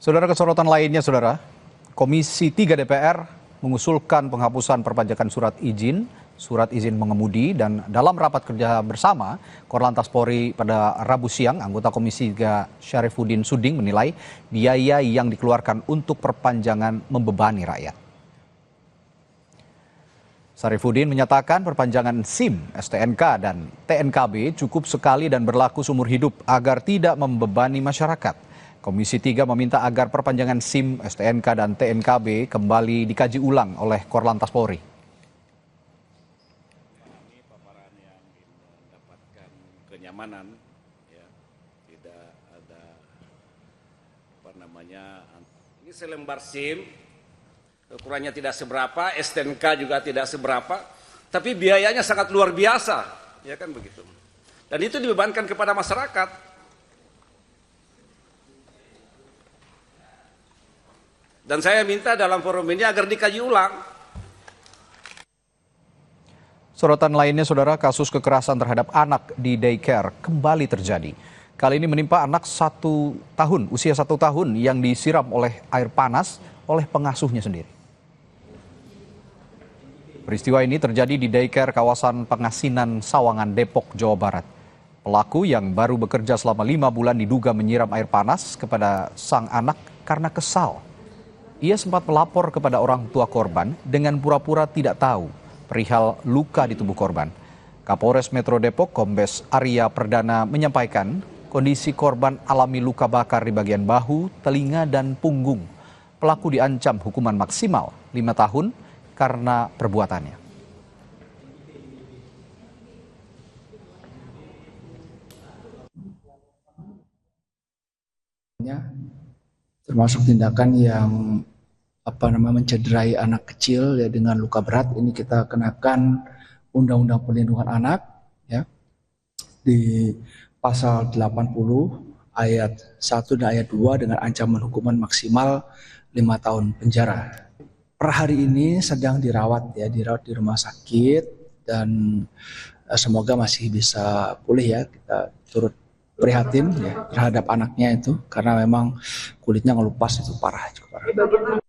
Saudara, kesorotan lainnya, Saudara, Komisi 3 DPR mengusulkan penghapusan perpajakan surat izin mengemudi, dan dalam rapat kerja bersama Korlantas Polri pada Rabu siang, anggota Komisi 3 Syarifuddin Suding menilai biaya yang dikeluarkan untuk perpanjangan membebani rakyat. Syarifuddin menyatakan perpanjangan SIM, STNK, dan TNKB cukup sekali dan berlaku seumur hidup agar tidak membebani masyarakat. Komisi 3 meminta agar perpanjangan SIM, STNK, dan TNKB kembali dikaji ulang oleh Korlantas Polri. Ini paparan yang mendapatkan kenyamanan, ya, tidak ada ini selembar SIM, ukurannya tidak seberapa, STNK juga tidak seberapa, tapi biayanya sangat luar biasa, ya kan begitu. Dan itu dibebankan kepada masyarakat. Dan saya minta dalam forum ini agar dikaji ulang. Sorotan lainnya, Saudara, kasus kekerasan terhadap anak di daycare kembali terjadi. Kali ini menimpa anak usia 1 tahun yang disiram oleh air panas oleh pengasuhnya sendiri. Peristiwa ini terjadi di daycare kawasan Pengasinan, Sawangan, Depok, Jawa Barat. Pelaku yang baru bekerja selama 5 bulan diduga menyiram air panas kepada sang anak karena kesal. Ia sempat melapor kepada orang tua korban dengan pura-pura tidak tahu perihal luka di tubuh korban. Kapolres Metro Depok, Kombes Arya Perdana, menyampaikan kondisi korban alami luka bakar di bagian bahu, telinga, dan punggung. Pelaku diancam hukuman maksimal 5 tahun karena perbuatannya. Termasuk tindakan yang mencederai anak kecil ya dengan luka berat, ini kita kenakan Undang-Undang Perlindungan Anak ya di pasal 80 ayat 1 dan ayat 2 dengan ancaman hukuman maksimal 5 tahun penjara. Per hari ini sedang dirawat di rumah sakit, dan semoga masih bisa pulih ya. Kita turut prihatin ya terhadap anaknya itu, karena memang kulitnya ngelupas, itu parah, cukup parah.